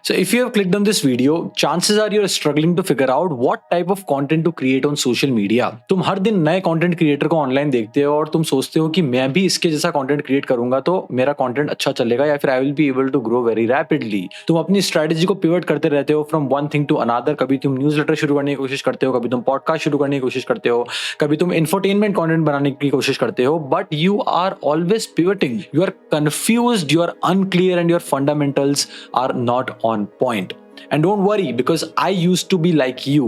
So if you have clicked on this video, chances are you're struggling to figure out what type of content to create on social media. तुम हर दिन नए content creator को online देखते हो और तुम सोचते हो कि मैं भी इसके जैसा कंटेंट क्रिएट करूंगा तो मेरा कंटेंट अच्छा चलेगा या फिर I will be able to grow very rapidly. तुम अपनी स्ट्रेटजी को पिवट करते रहते हो from one thing to another. कभी तुम न्यूज़लेटर शुरू करने की कोशिश करते हो, कभी तुम पॉडकास्ट शुरू करने की कोशिश करते हो, कभी तुम इंफोटेनमेंट कंटेंट बनाने की कोशिश करते हो, but you are always pivoting. You are confused, you are unclear and your fundamentals are not on point. And don't worry, because I used to be like you.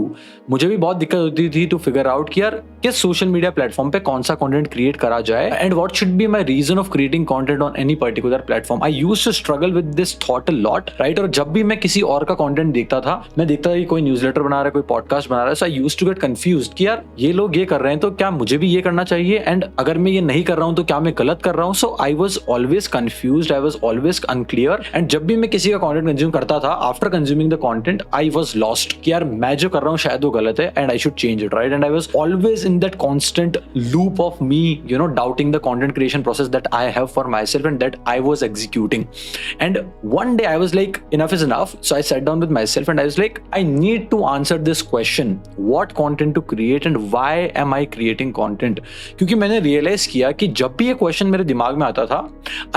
मुझे भी बहुत दिक्कत होती थी to figure out कि यार किस social media platform पे कौन सा कंटेंट क्रिएट करा जाए and what should be my reason of creating content on any particular platform. I used to struggle with this thought a lot, right? और जब भी मैं किसी और का कंटेंट देखता था, मैं देखता था कि कोई न्यूज़लेटर बना रहा है, कोई पॉडकास्ट बना रहा है, so I used to get confused कि यार ये लोग ये कर रहे हैं तो क्या मुझे भी ये करना चाहिए, एंड अगर मैं ये नहीं कर रहा हूँ तो क्या मैं गलत कर रहा हूँ. So I was always confused, I was always unclear, and जब भी मैं किसी का कंटेंट कंज्यूम करता था, after consuming the content I was lost कि यार मैं जो कर रहा हूँ शायद वो गलत है and I should change it, right? And I was always in that constant loop of me, you know, doubting the content creation process that I have for myself and that I was executing. And one day I was like, enough is enough. So I sat down with myself and I was like, I need to answer this question, what content to create and why am I creating content? क्योंकि मैंने realize किया कि जब भी ये question मेरे दिमाग में आता था,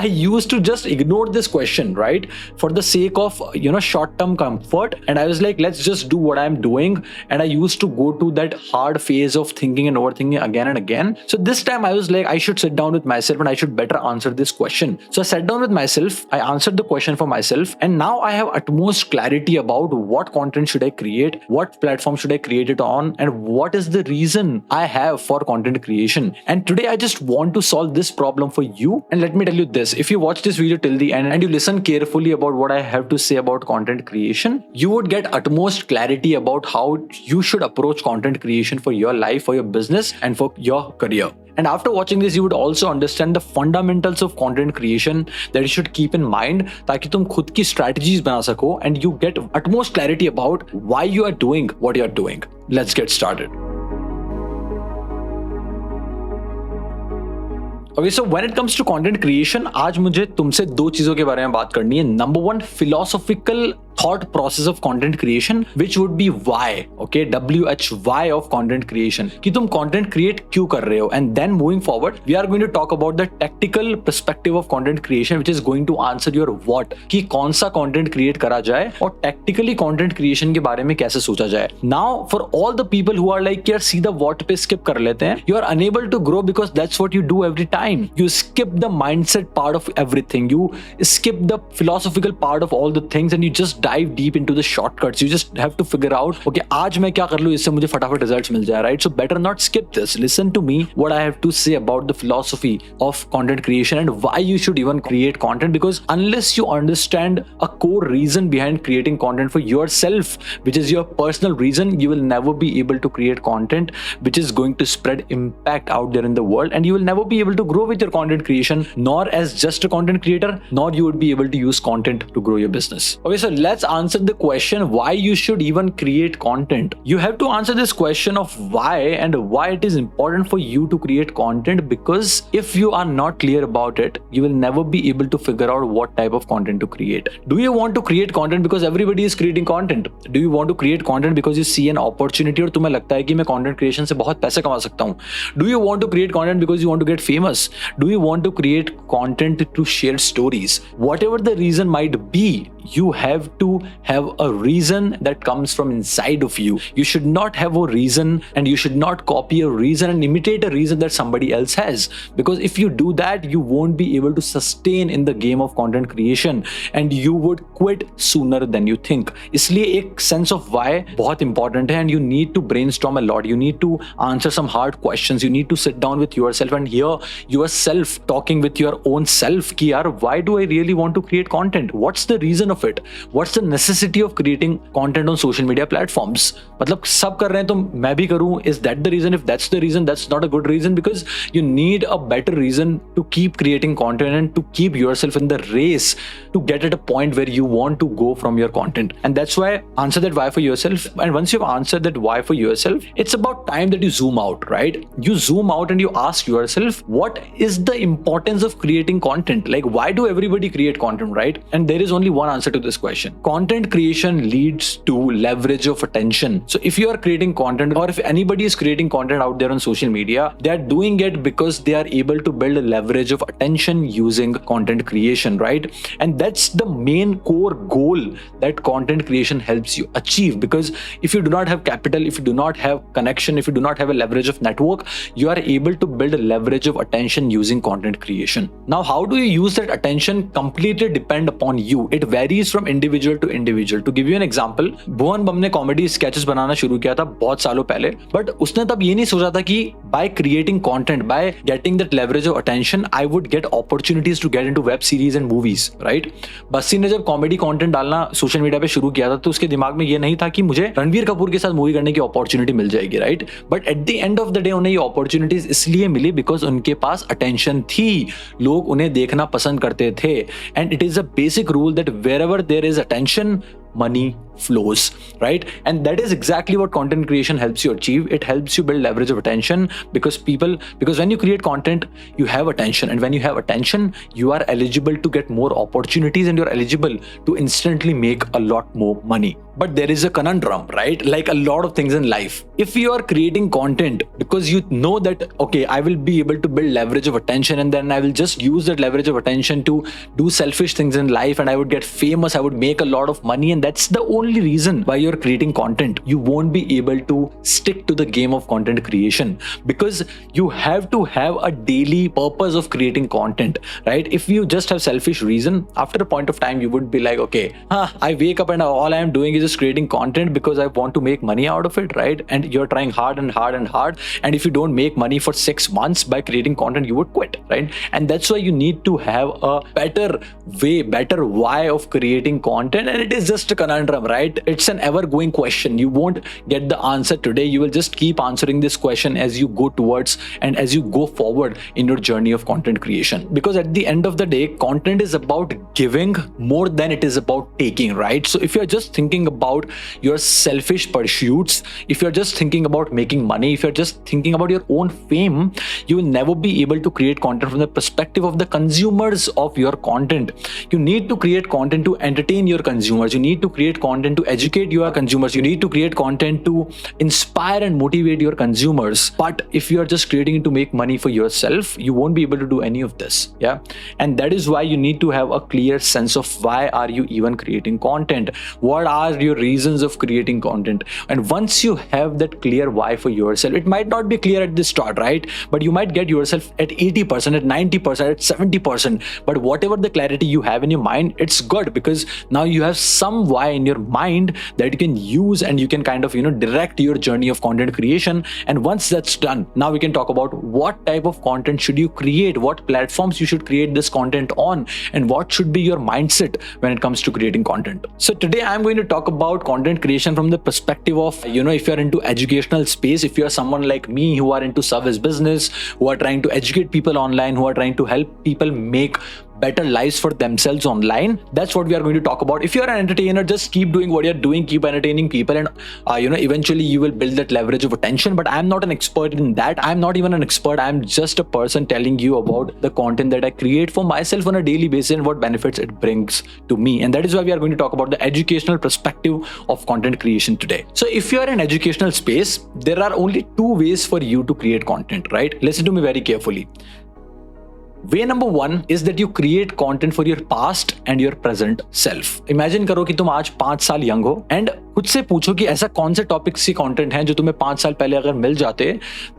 I used to just ignore this question, right? For the sake of, you know, short-term comfort. And I was like, let's just do what I'm doing. And I used to go to that hard phase of thinking and overthinking again and again. So this time I was like, I should sit down with myself and I should better answer this question. So I sat down with myself, I answered the question for myself, and now I have utmost clarity about what content should I create, what platform should I create it on, and what is the reason I have for content creation. And today I just want to solve this problem for you. And let me tell you this, if you watch this video till the end and you listen carefully about what I have to say about content creation, you would get utmost clarity about how you should approach content creation for your life, for your business, and for your career. And after watching this, you would also understand the fundamentals of content creation that you should keep in mind ताकि तुम खुद की strategies बना सको and you get utmost clarity about why you are doing what you are doing. Let's get started. Okay, so when it comes to content creation, आज मुझे तुमसे दो चीजों के बारे में बात करनी है. Number one, philosophical thought process of content creation, which would be why, okay, WHY of content creation, कि तुम content create क्यों कर रहे हो. And then moving forward, we are going to talk about the tactical perspective of content creation, which is going to answer your what, कि कौन सा content create करा जाए और tactically content creation के बारे में कैसे सोचा जाए. Now, for all the people who are like यार सीधा what पे skip कर लेते हैं, you are unable to grow because that's what you do every time. You skip the mindset part of everything. You skip the philosophical part of all the things and you just dive deep into the shortcuts. You just have to figure out, okay, आज मैं क्या कर लूँ इससे मुझे फटाफट results मिल जाए, right? So better not skip this. Listen to me what I have to say about the philosophy of content creation and why you should even create content, because unless you understand a core reason behind creating content for yourself, which is your personal reason, you will never be able to create content which is going to spread impact out there in the world, and you will never be able to grow with your content creation, nor as just a content creator, nor you would be able to use content to grow your business. Okay, so let's answer the question why you should even create content. You have to answer this question of why and why it is important for you to create content, because if you are not clear about it, you will never be able to figure out what type of content to create. Do you want to create content because everybody is creating content? Do you want to create content because you see an opportunity और तुम्हें लगता है कि मैं content creation से बहुत पैसे कमा सकता हूँ? Do you want to create content because you want to get famous? Do you want to create content to share stories? Whatever the reason might be, you have to have a reason that comes from inside of you. You should not have a reason and you should not copy a reason and imitate a reason that somebody else has, because if you do that, you won't be able to sustain in the game of content creation and you would quit sooner than you think. इसलिए एक sense of why बहुत important है, and you need to brainstorm a lot. You need to answer some hard questions. You need to sit down with yourself and hear yourself talking with your own self कि यार why do I really want to create content? What's the reason of it? What's the necessity of creating content on social media platforms? मतलब सब कर रहे हैं तो मैं भी करूं. Is that the reason? If that's the reason, that's not a good reason, because you need a better reason to keep creating content and to keep yourself in the race to get at a point where you want to go from your content. And that's why answer that why for yourself. And once you've answered that why for yourself, it's about time that you zoom out, right? You zoom out and you ask yourself, what is the importance of creating content? Like, why do everybody create content, right? And there is only one answer to this question. content creation leads to leverage of attention. So if you are creating content, or if anybody is creating content out there on social media, they are doing it because they are able to build a leverage of attention using content creation, right? And that's the main core goal that content creation helps you achieve. Because if you do not have capital, if you do not have connection, if you do not have a leverage of network, you are able to build a leverage of attention using content creation. Now, how do you use that attention completely depend upon you. It varies from individual to individual. To give you an example, भुवन बम ने comedy sketches बनाना शुरू किया था बहुत सालों पहले, but उसने तब ये नहीं सोचा था कि by creating content, by getting that leverage of attention, I would get opportunities to get into web series and movies, right? Bassi ने जब कॉमेडी कंटेंट डालना सोशल मीडिया पे शुरू किया था तो उसके दिमाग में ये नहीं था कि मुझे रणवीर कपूर के साथ मूवी करने की अपॉर्चुनिटी मिल जाएगी, right? But at the end of the day उन्हें ये अपॉर्चुनिटीज इसलिए मिली बिकॉज उनके पास अटेंशन थी, लोग उन्हें देखना पसंद करते थे. And it is a basic rule that wherever there is attention, money flows, right? And that is exactly what content creation helps you achieve. It helps you build leverage of attention because when you create content, you have attention, and when you have attention, you are eligible to get more opportunities and you're eligible to instantly make a lot more money. But there is a conundrum, right? Like a lot of things in life. If you are creating content because you know that, okay, I will be able to build leverage of attention, and then I will just use that leverage of attention to do selfish things in life, and I would get famous, I would make a lot of money, and that's the only reason why you're creating content, you won't be able to stick to the game of content creation, because you have to have a daily purpose of creating content, right? If you just have selfish reason, after a point of time you would be like, okay, I wake up and all I am doing is just creating content because I want to make money out of it, right? And you're trying hard and hard and hard, and if you don't make money for 6 months by creating content, you would quit, right? And that's why you need to have a better way, better why of creating content. And it is just a conundrum, right? It's an ever going question. You won't get the answer today. You will just keep answering this question as you go towards and as you go forward in your journey of content creation. Because at the end of the day, content is about giving more than it is about taking, right? So if you're just thinking about your selfish pursuits, if you're just thinking about making money, if you're just thinking about your own fame, you will never be able to create content from the perspective of the consumers of your content. You need to create content to entertain your consumers. You need to create content to educate your consumers. You need to create content to inspire and motivate your consumers. But if you are just creating it to make money for yourself, you won't be able to do any of this. Yeah. And that is why you need to have a clear sense of why are you even creating content? What are your reasons of creating content? And once you have that clear why for yourself, it might not be clear at the start, right? But you might get yourself at 80%, at 90%, at 70%. But whatever the clarity you have in your mind, it's good, because now you have some why in your mind that you can use, and you can kind of, direct your journey of content creation. And once that's done, now we can talk about what type of content should you create, what platforms you should create this content on, and what should be your mindset when it comes to creating content. So today I'm going to talk about content creation from the perspective of, if you're into educational space, if you're someone like me who are into service business, who are trying to educate people online, who are trying to help people make better lives for themselves online, that's what we are going to talk about. If you're an entertainer, just keep doing what you're doing, keep entertaining people, and eventually you will build that leverage of attention. But I'm not an expert in that. I'm not even an expert. I'm just a person telling you about the content that I create for myself on a daily basis and what benefits it brings to me. And that is why we are going to talk about the educational perspective of content creation today. So if you are in educational space, there are only two ways for you to create content, right? Listen to me very carefully. Way number one is that you create content for your past and your present self. Imagine करो कि तुम आज 5 साल young हो, and खुद से पूछो कि ऐसा कौन से टॉपिक्स की कंटेंट हैं जो तुम्हें 5 साल पहले अगर मिल जाते,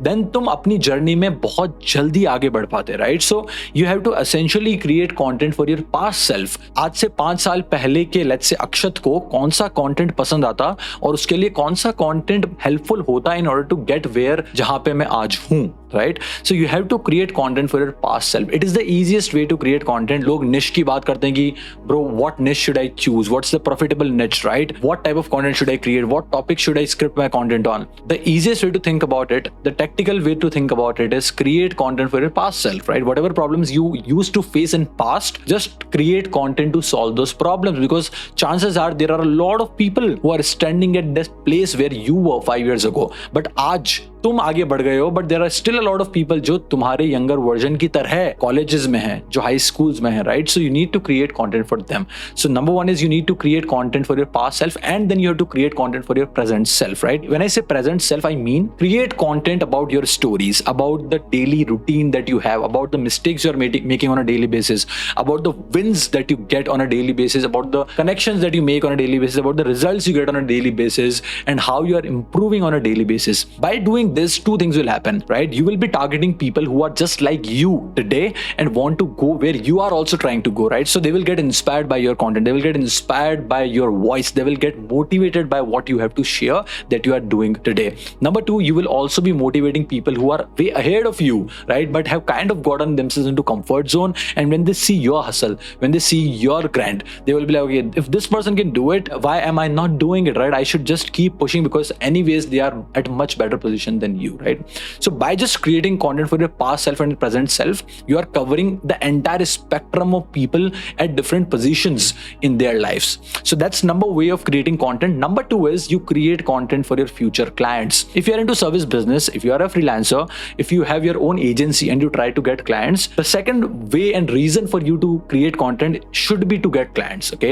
देन तुम अपनी जर्नी में बहुत जल्दी आगे बढ़ पाते, right? So you have to essentially create content for your past self. आज से 5 साल पहले के लेट्स से अक्षत को कौन सा कंटेंट पसंद आता और उसके लिए कौन सा कंटेंट हेल्पफुल होता in order to get where जहां पे मैं आज हूं, right? So you have to create content for your past self. It is the easiest way to create content. लोग निश की बात करते हैं कि bro, what niche should I choose? What's the profitable niche, right? What type of content should I create? What topic should I script my content on? The easiest way to think about it, the tactical way to think about it is create content for your past self, right? Whatever problems you used to face in past, just create content to solve those problems, because chances are there are a lot of people who are standing at this place where you were 5 years ago. But आज तुम आगे बढ़ गए हो, but there are still a lot of people जो तुम्हारे younger version की तरह कॉलेजेस में हैं, जो हाई स्कूल्स में हैं, right? So you need to create content for them. So number one is you need to create content for your past self, and then you have to create content for your present self, right? When I say present self, I mean create content about your stories, about the daily routine that you have, about the mistakes you're making on a daily basis, about the wins that you get on a daily basis, about the connections that you make on a daily basis, about the results you get on a daily basis, and how you are improving on a daily basis. By doing this, two things will happen, right? You will be targeting people who are just like you today and want to go where you are also trying to go, right? So they will get inspired by your content, they will get inspired by your voice, they will get motivated by what you have to share that you are doing today. Number two, you will also be motivating people who are way ahead of you, right? But have kind of gotten themselves into comfort zone. And when they see your hustle, when they see your grind, they will be like, okay, if this person can do it, why am I not doing it, right? I should just keep pushing, because anyways, they are at a much better position than you, right? So by just creating content for your past self and present self, you are covering the entire spectrum of people at different positions in their lives. So that's number way of creating content. Number two is you create content for your future clients. If you are into service business, if you are a freelancer, if you have your own agency and you try to get clients, the second way and reason for you to create content should be to get clients, okay?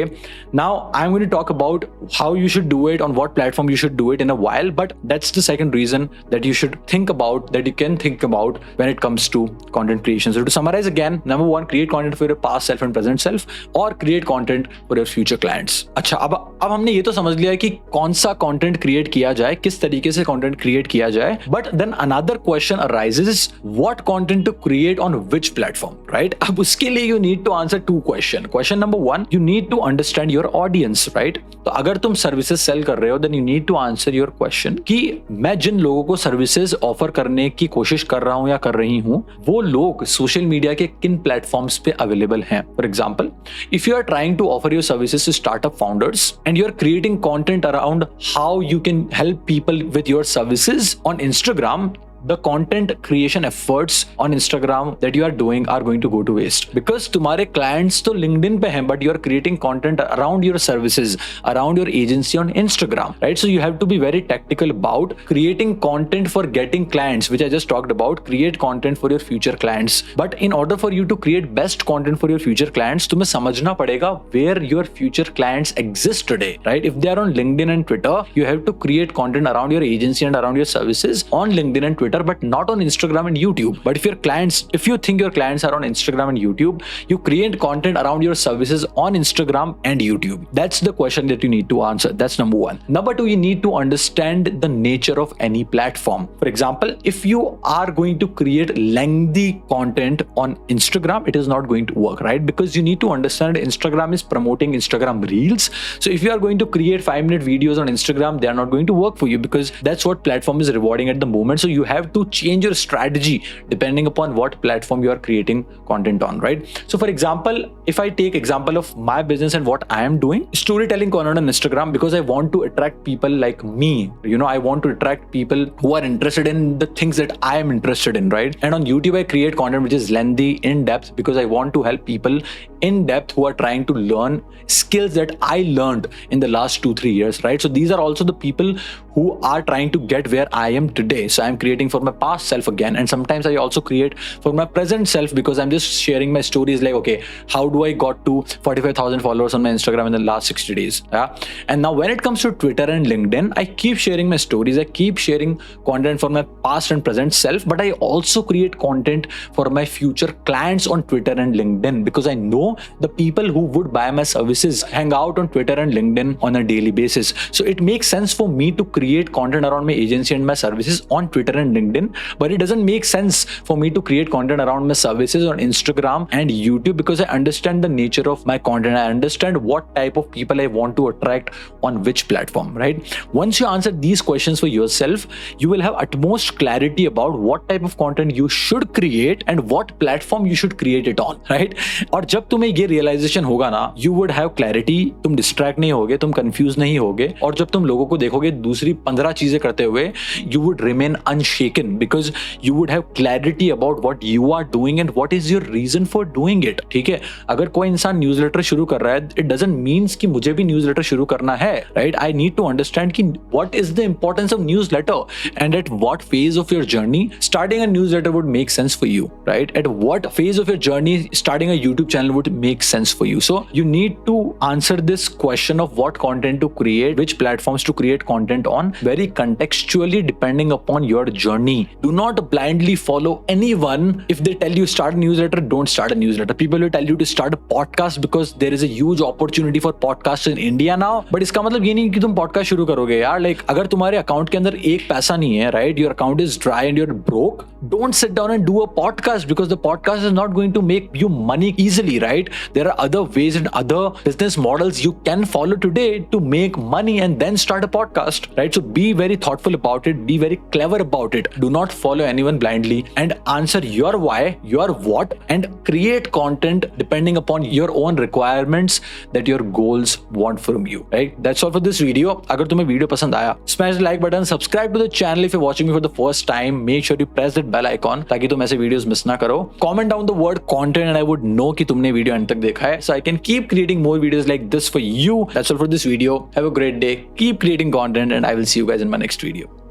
Now I'm going to talk about how you should do it, on what platform you should do it in a while, but that's the second reason that you should think about, that you can think about when it comes to content creation. So to summarize again, number one, create content for your past self and present self, or create content for your future clients. अच्छा, अब हमने ये तो समझ लिया है कि कौन सा कंटेंट क्रिएट किया जाए, किस तरीके से कंटेंट क्रिएट किया जाए, but then another question arises, what content to create on which platform, right? अब उसके लिए you need to answer two question. Question number one, you need to understand your audience, right? तो अगर तुम services sell कर रहे हो, then you need to answer your question कि मैं जिन लोगों को सर्विसेज ऑफर करने की कोशिश कर रहा हूं या कर रही हूं, वो लोग सोशल मीडिया के किन प्लेटफॉर्म्स पे अवेलेबल हैं. For example, if you are trying to offer your services to startup founders and you are creating content around how you can help people with your services on Instagram, the content creation efforts on Instagram that you are doing are going to go to waste, because तुम्हारे clients तो LinkedIn पे हैं, but you are creating content around your services, around your agency on Instagram, right? So you have to be very tactical about creating content for getting clients, which I just talked about. Create content for your future clients, but in order for you to create best content for your future clients, तुम्हें समझना पड़ेगा where your future clients exist today, right? If they are on LinkedIn and Twitter, you have to create content around your agency and around your services on LinkedIn and Twitter, but not on Instagram and YouTube. But if you think your clients are on Instagram and YouTube, you create content around your services on Instagram and YouTube. That's the question that you need to answer. That's number one. Number two, you need to understand the nature of any platform. For example, if you are going to create lengthy content on Instagram, it is not going to work, right? Because you need to understand Instagram is promoting Instagram Reels. So if you are going to create 5-minute videos on Instagram, they are not going to work for you, because that's what platform is rewarding at the moment. So you have to change your strategy depending upon what platform you are creating content on, right? So for example, if I take example of my business and what I am doing, storytelling content on Instagram, because I want to attract people like me, I want to attract people who are interested in the things that I am interested in, right? And on YouTube, I create content which is lengthy, in depth, because I want to help people in depth who are trying to learn skills that I learned in the last 2-3 years, right? So these are also the people who are trying to get where I am today. So I'm creating for my past self again, and sometimes I also create for my present self, because I'm just sharing my stories like, okay, how do I got to 45,000 followers on my Instagram in the last 60 days? Yeah. And now when it comes to Twitter and LinkedIn, I keep sharing my stories, I keep sharing content for my past and present self, but I also create content for my future clients on Twitter and LinkedIn, because I know the people who would buy my services hang out on Twitter and LinkedIn on a daily basis. So it makes sense for me to create content around my agency and my services on Twitter and LinkedIn, but it doesn't make sense for me to create content around my services on Instagram and YouTube, because I understand the nature of my content. I understand what type of people I want to attract on which platform, right? Once you answer these questions for yourself, you will have utmost clarity about what type of content you should create and what platform you should create it on, right? और जब तुम्हें ये realization होगा ना, you would have clarity, तुम distract नहीं होगे, तुम confused नहीं होगे, और जब तुम लोगों को देखोगे दूसरी 15 चीजें करते हुए, you would remain unshaken shaken because you would have clarity about what you are doing and what is your reason for doing it. ठीक है, अगर कोई इंसान न्यूज़लेटर शुरू कर रहा है, it doesn't means कि मुझे भी न्यूज़लेटर शुरू करना है, right? I need to understand कि what is the importance of newsletter and at what phase of your journey starting a newsletter would make sense for you, right? At what phase of your journey starting a YouTube channel would make sense for you. So you need to answer this question of what content to create, which platforms to create content on, very contextually depending upon your journey. Do not blindly follow anyone. If they tell you start a newsletter, don't start a newsletter. People will tell you to start a podcast because there is a huge opportunity for podcasts in India now. But इसका मतलब ये नहीं कि तुम podcast शुरू करोगे यार. Like अगर तुम्हारे account के अंदर एक पैसा नहीं है, right? Your account is dry and you're broke. Don't sit down and do a podcast because the podcast is not going to make you money easily, right? There are other ways and other business models you can follow today to make money and then start a podcast, right? So be very thoughtful about it, be very clever about it. Do not follow anyone blindly and answer your why, your what, and create content depending upon your own requirements that your goals want from you, right? That's all for this video. अगर तुम्हें video पसंद आया, smash the like button, subscribe to the channel if you're watching me for the first time. Make sure you press that bell icon ताकि तुम ऐसे videos miss ना करो. Comment down the word content and I would know कि तुमने video अंत तक देखा है, so I can keep creating more videos like this for you. That's all for this video. Have a great day. Keep creating content and I will see you guys in my next video.